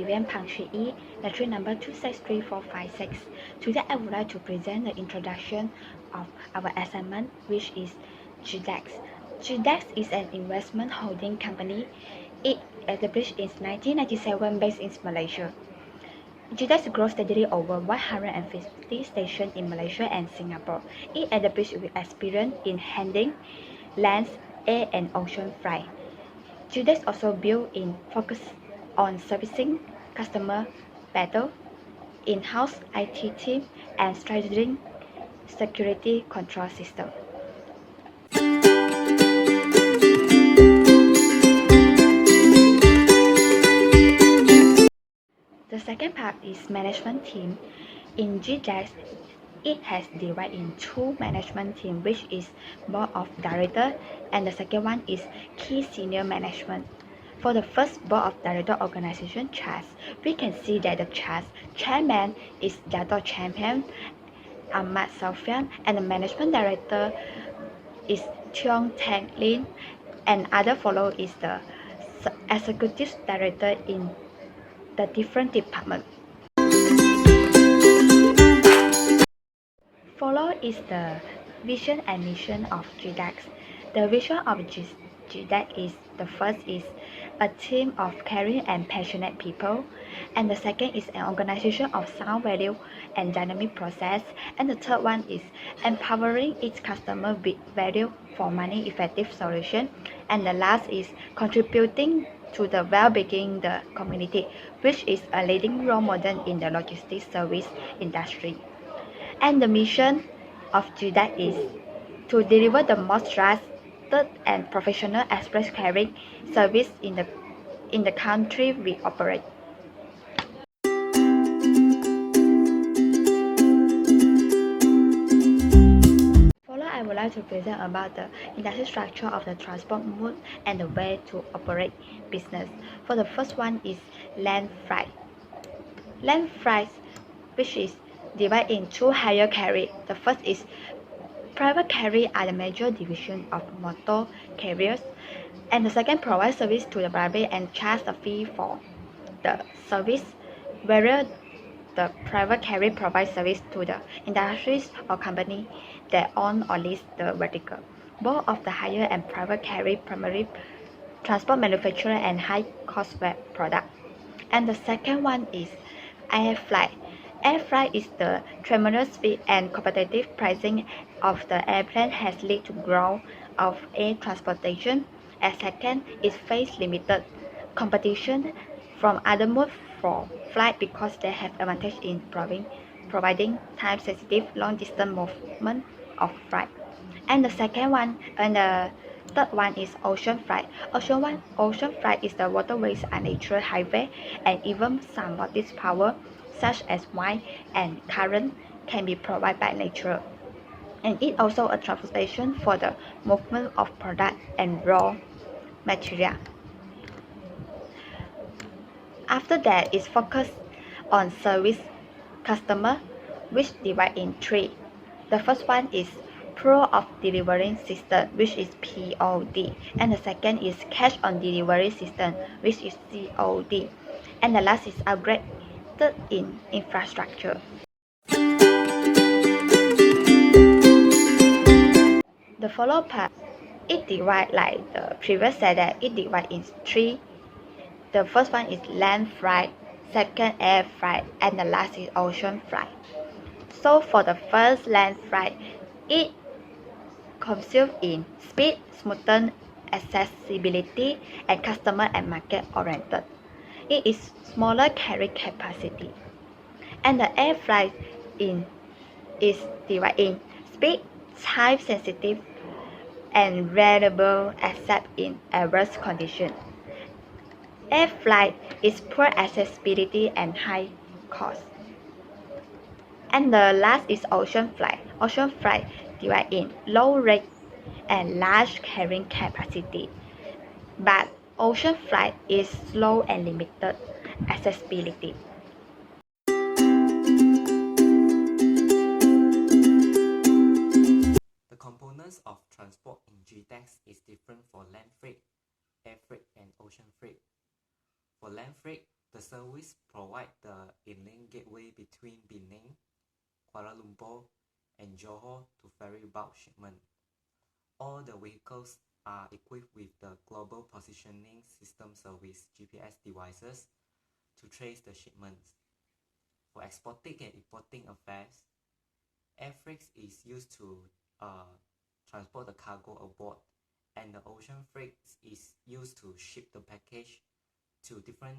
VIVIAN Punchy E, lecture number 263456. Today I would like to present the introduction of our assignment, which is GDEX. GDEX is an investment holding company. It established in 1997 based in Malaysia. GDEX grows steadily over 150 stations in Malaysia and Singapore. It established with experience in handling land, air, and ocean freight. GDEX also built in focus on servicing customer better, in-house IT team, and strengthening security control system. The second part is management team. In GDEX, it has divided in two management teams, which is board of directors, and the second one is key senior management. For the first board of director organization chart, we can see that the chairman is Dato Champion Ahmad Sofyan, and the management director is Tiong Tang Lin, and other follow is the executive director in the different department. Follow is the vision and mission of GDEX. The vision of GDEX is the first is a team of caring and passionate people, and the second is an organization of sound value and dynamic process, and the third one is empowering its customer with value for money effective solution, and the last is contributing to the well-being the community, which is a leading role model in the logistics service industry. And the mission of GDEX is to deliver the most trusted and professional express carrying service in the country we operate. I would like to present about the industry structure of the transport mode and the way to operate business. For the first one is land freight. Land freight, which is divided into higher carrier. The first is private carrier are the major division of motor carriers, and the second provides service to the public and charge a fee for the service, whether the private carrier provides service to the industries or company that own or lease the vehicle. Both of the hire and private carrier primarily transport manufacturer and high-cost web product. And the second one is air freight. Air freight is the tremendous speed and competitive pricing of the airplane has led to growth of air transportation. And second is face limited competition from other modes for flight because they have advantage in providing time-sensitive long-distance movement of flight. And the third one is ocean freight. Ocean freight is the waterways and natural highway, and even some bodies power such as wind and current can be provided by nature. And it also a transportation for the movement of product and raw material. After that is focused on service customer, which divide in three. The first one is Pro of Delivery System, which is POD, and the second is Cash on Delivery System, which is COD, and the last is Upgraded in Infrastructure. The follow part, it divide like the previous said that it divide in three. The first one is land freight, second air freight, and the last is ocean freight. So for the first land freight, it consists in speed, smoothness, accessibility, and customer and market oriented. It is smaller carry capacity. And the air freight is divided in speed, time sensitive, and reliable except in adverse conditions. Air flight is poor accessibility and high cost. And the last is ocean flight. Ocean flight divided in low rate and large carrying capacity. But ocean flight is slow and limited accessibility. The components of transport in GDEX is different for land freight, air freight, and ocean freight. For land freight, the service provides the inland gateway between Penang, Kuala Lumpur, and Johor to ferry bulk shipment. All the vehicles are equipped with the Global Positioning System Service (GPS) devices to trace the shipments. For exporting and importing affairs, air freight is used to transport the cargo aboard, and the ocean freight is used to ship the package to different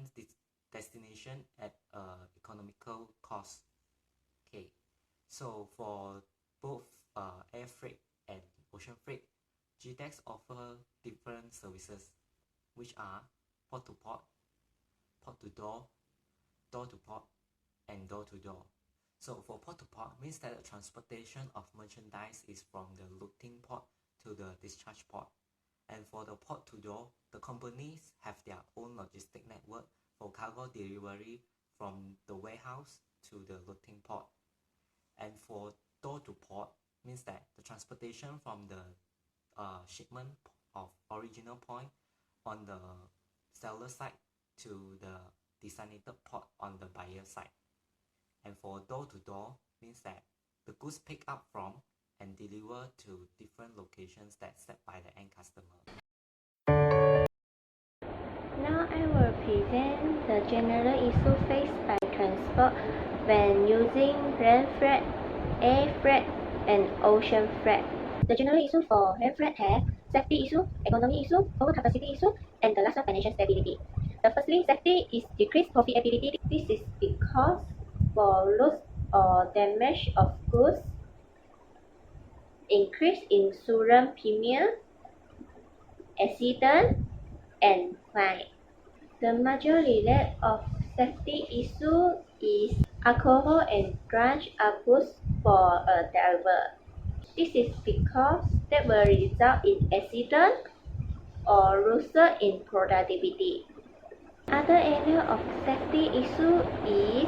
destinations at economical cost. Okay, so for both air freight and ocean freight, GDEX offer different services, which are port to port, port to door, door to port, and door to door. So for port to port means that the transportation of merchandise is from the loading port to the discharge port. And for the port to door, the companies have their own logistic network for cargo delivery from the warehouse to the loading port. And for door to port means that the transportation from the shipment of original point on the seller side to the designated port on the buyer side. And for door to door means that the goods picked up from and delivered to different locations that set by the end customer. Now I will present the general issue faced by transport when using land freight, air freight, and ocean freight. The general issue for land freight have safety issue, economy issue, overcapacity issue, and the last one financial stability. The firstly, safety is decreased profitability. This is because for loss or damage of goods, increase insurance premium, accident, and fine. The major relate of safety issue is alcohol and drugs abuse for a driver. This is because that will result in accident or loss in productivity. Other area of safety issue is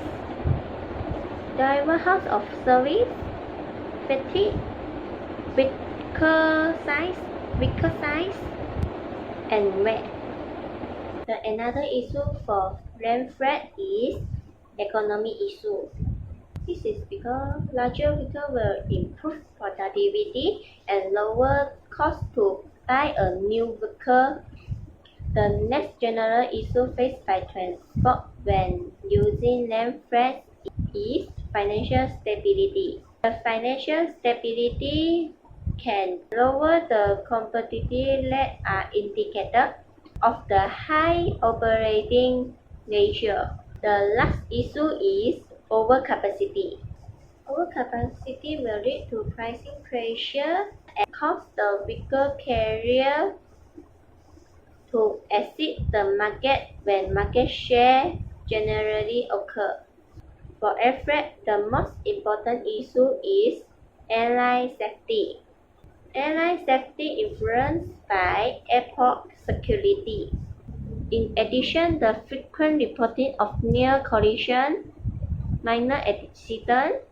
driver hours of service, fatigue, vehicle size, and weight. Another issue for land freight is economy issue. This is because larger vehicles will improve productivity and lower cost to buy a new vehicle. The next general issue faced by transport when using land freight is financial stability. The financial stability can lower the competitive rate are indicator of the high operating ratio. The last issue is overcapacity. Overcapacity will lead to pricing pressure and cause the vehicle carrier to exceed the market when market share generally occur. For air freight, the most important issue is airline safety. Airline safety influenced by airport security. In addition, the frequent reporting of near collision, minor accident,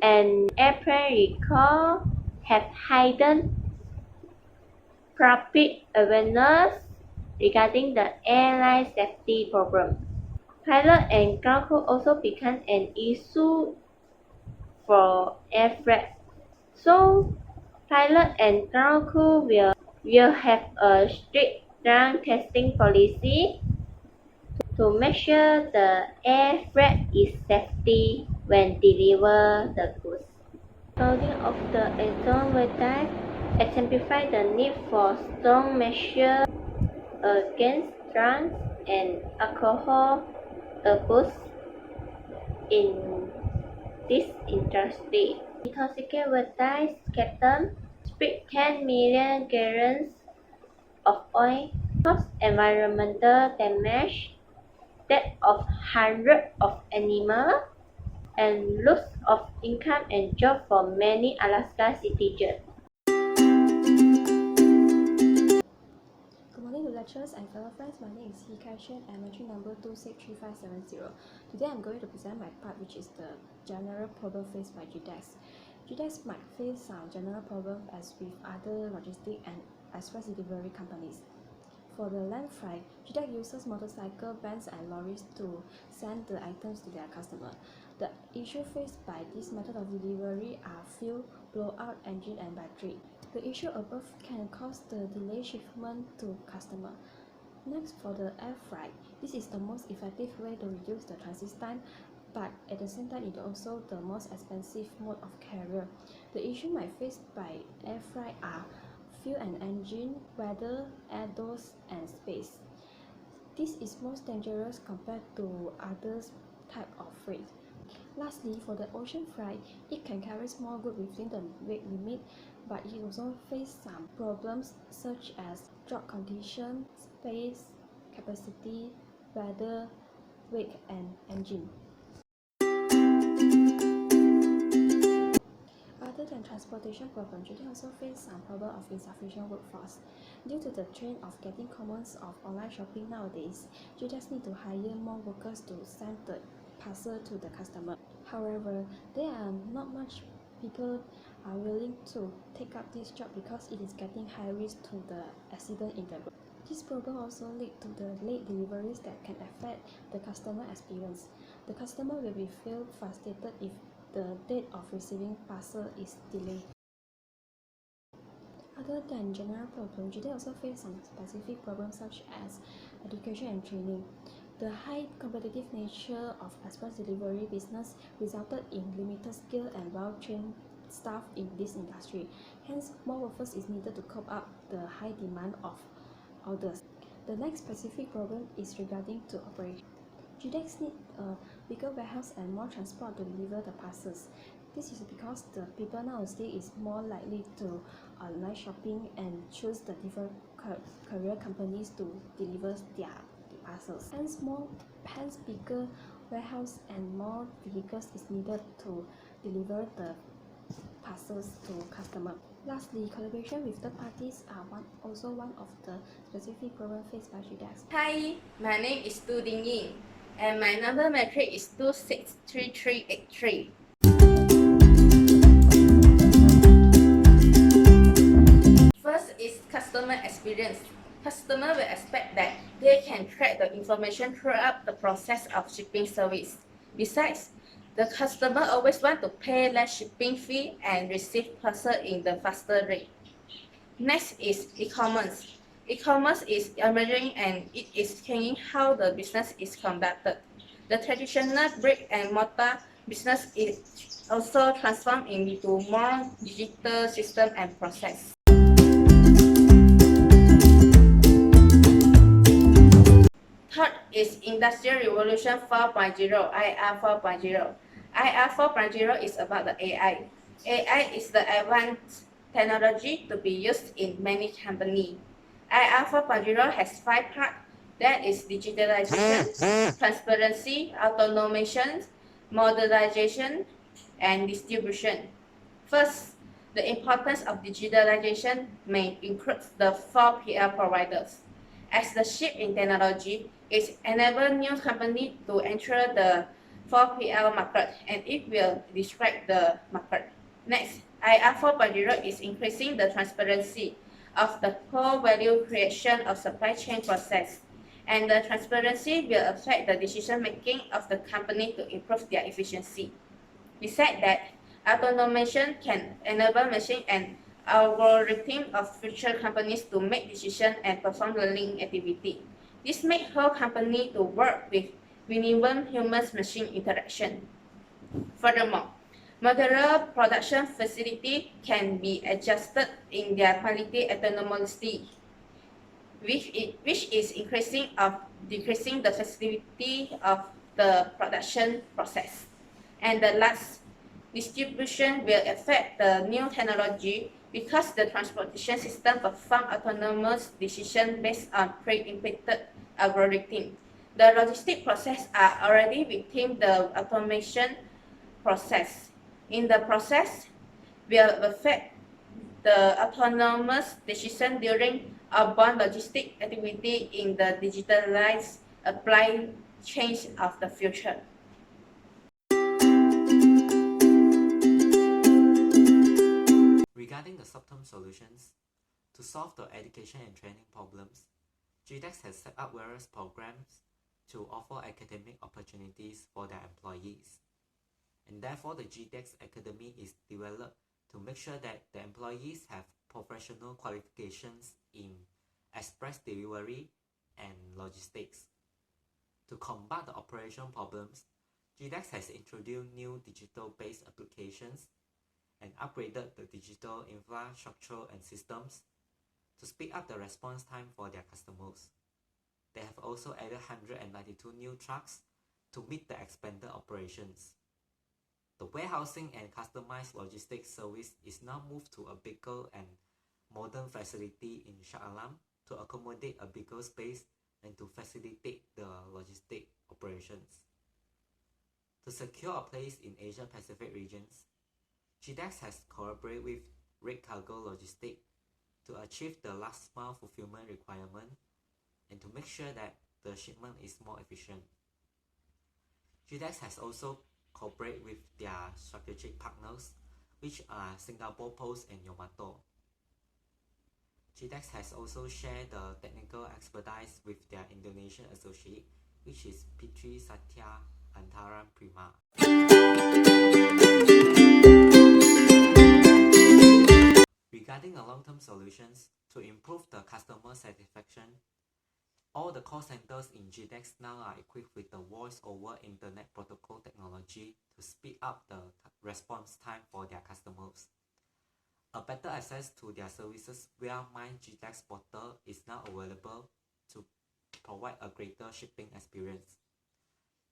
and airplane recall have heightened public awareness regarding the airline safety problem. Pilot and ground crew also become an issue for air freight. So, pilot and ground crew will have a strict ground testing policy to make sure the air freight is safety when deliver the goods. Loading of the exhaust vertice exemplify the need for strong measures against drugs and alcohol abuse in this industry. Intoxicated vertice captain spilled 10 million gallons of oil, caused environmental damage, death of hundreds of animals, and loss of income and job for many Alaska citizens. Good morning, lecturers and fellow friends. My name is Hee Kai Shen, and entry number 263570. Today I'm going to present my part, which is the general problem faced by GDEX. GDEX might face some general problems as with other logistic and express delivery companies. For the land freight, GDEX uses motorcycle, vans, and lorries to send the items to their customer. The issue faced by this method of delivery are fuel, blowout, engine, and battery. The issue above can cause the delay shipment to customer. Next, for the air freight, this is the most effective way to reduce the transit time, but at the same time it is also the most expensive mode of carrier. The issue might faced by air freight are fuel and engine, weather, air doors, and space. This is most dangerous compared to other type of freight. Lastly, for the ocean freight, it can carry small goods within the weight limit, but it also faces some problems such as drop condition, space, capacity, weather, weight, and engine. Other than transportation problem, GDEX also face some problem of insufficient workforce. Due to the trend of getting commons of online shopping nowadays, GDEX need to hire more workers to send the parcel to the customer. However, there are not much people are willing to take up this job because it is getting high risk to the accident in the road. This problem also lead to the late deliveries that can affect the customer experience. The customer will be feel frustrated if the date of receiving parcel is delayed. Other than general problems, GDEX also face some specific problems such as education and training. The high competitive nature of express delivery business resulted in limited skill and well-trained staff in this industry. Hence, more workers is needed to cope up the high demand of orders. The next specific problem is regarding to operation. GDEX need a bigger warehouse and more transport to deliver the parcels. This is because the people nowadays is more likely to online shopping and choose the different career companies to deliver their parcels. Hence bigger warehouse and more vehicles is needed to deliver the parcels to customer. Lastly, collaboration with third parties are also one of the specific problems faced by GDEX. Hi, my name is YING, and my number matrix is 263383. First is customer experience. Customer will expect that they can track the information throughout the process of shipping service. Besides, the customer always want to pay less shipping fee and receive parcel in the faster rate. Next is e-commerce. E-commerce is emerging and it is changing how the business is conducted. The traditional brick and mortar business is also transformed into more digital system and process. Third is Industrial Revolution 4.0, IR 4.0. IR 4.0 is about the AI. AI is the advanced technology to be used in many companies. IR 4.0 has 5 parts. That is digitalization, transparency, automation, modernization, and distribution. First, the importance of digitalization may include the 4PL providers. As the shift in technology, it enables new companies to enter the 4PL market, and it will disrupt the market. Next, IR 4.0 is increasing the transparency of the whole value creation of supply chain process, and the transparency will affect the decision-making of the company to improve their efficiency. Besides that, automation can enable machine and algorithm of future companies to make decisions and perform learning activity. This makes whole company to work with minimum human-machine interaction. Furthermore, modular production facility can be adjusted in their quality autonomously, which is decreasing the flexibility of the production process. And the last, distribution will affect the new technology because the transportation system perform autonomous decisions based on pre-implemented algorithms. The logistic process are already within the automation process. In the process, will affect the autonomous decision during outbound logistic activity in the digitalized supply chains of the future. Regarding the short-term solutions, to solve the education and training problems, GDEX has set up various programs to offer academic opportunities for their employees. And therefore, the GDEX Academy is developed to make sure that the employees have professional qualifications in express delivery and logistics. To combat the operation problems, GDEX has introduced new digital-based applications and upgraded the digital infrastructure and systems to speed up the response time for their customers. They have also added 192 new trucks to meet the expanded operations. The warehousing and customized logistics service is now moved to a bigger and modern facility in Shah Alam to accommodate a bigger space and to facilitate the logistic operations. To secure a place in Asia Pacific regions, GDEX has collaborated with Red Cargo Logistics to achieve the last mile fulfillment requirement and to make sure that the shipment is more efficient. GDEX has also cooperated with their strategic partners, which are Singapore Post and Yomato. GDEX has also shared the technical expertise with their Indonesian associate, which is Pitri Satya Antaran Prima. Regarding the long-term solutions to improve the customer satisfaction, all the call centers in GDEX now are equipped with the voice-over Internet Protocol technology to speed up the response time for their customers. A better access to their services via My GDEX portal is now available to provide a greater shipping experience.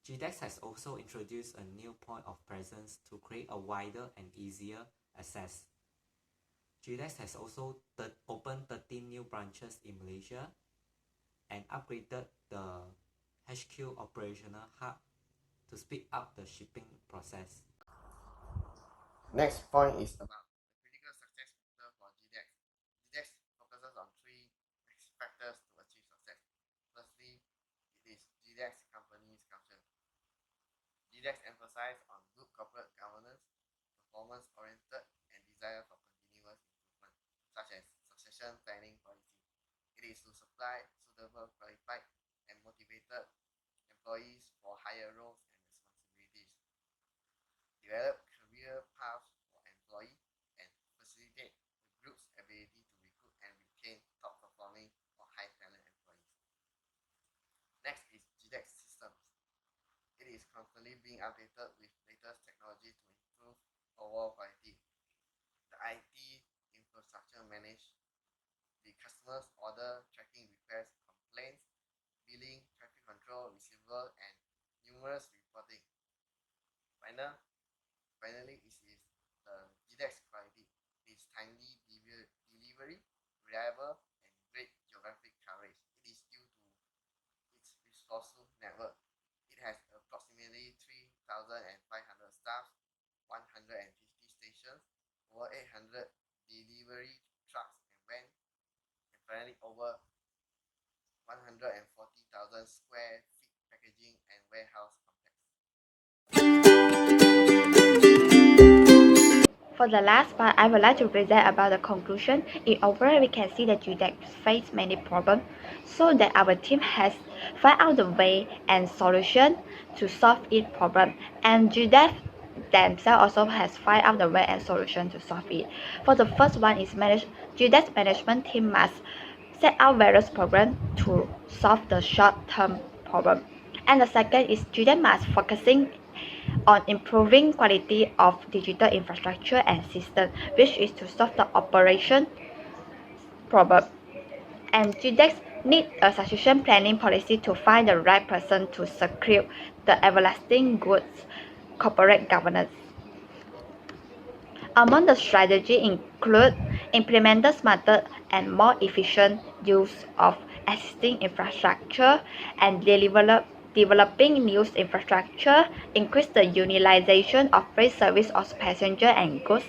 GDEX has also introduced a new point of presence to create a wider and easier access. GDEX has also opened 13 new branches in Malaysia and upgraded the HQ operational hub to speed up the shipping process. Next point is about the critical success factor for GDEX. GDEX focuses on three factors to achieve success. Firstly, it is GDEX company's culture. GDEX emphasizes on good corporate governance, performance-oriented, and desire for continuous improvement, such as succession planning policy. It is to supply suitable, qualified, and motivated employees for higher roles and responsibilities, develop career paths for employees, and facilitate the group's ability to recruit and retain top-performing or high-talent employees. Next is GDEX systems. It is constantly being updated with latest technology to improve overall quality. The IT infrastructure manage the customer's order, tracking requests, complaints, billing, traffic control, receivable, and numerous reporting. Finally, it is the GDEX quality. It is timely delivery, reliable, and great geographic coverage. It is due to its resourceful network. It has approximately 3,500 staff, 150 stations, over 800 delivery trucks and vans, and finally over 140,000 square feet packaging and warehouse complex. For the last part, I would like to present about the conclusion. In overall, we can see that GDEX faced many problems, so that our team has found out the way and solution to solve each problem. And GDEX themselves also has found out the way and solution to solve it. For the first one is GDEX management team must set out various programs to solve the short-term problem. And the second is GDEX must focusing on improving quality of digital infrastructure and system, which is to solve the operation problem. And GDEX need a succession planning policy to find the right person to secure the everlasting good corporate governance. Among the strategy include implement the smarter and more efficient use of existing infrastructure and developing new infrastructure, increase the utilization of freight service of passenger and goods,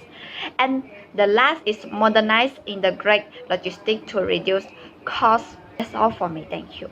and the last is modernize integrate logistics to reduce costs. That's all for me. Thank you.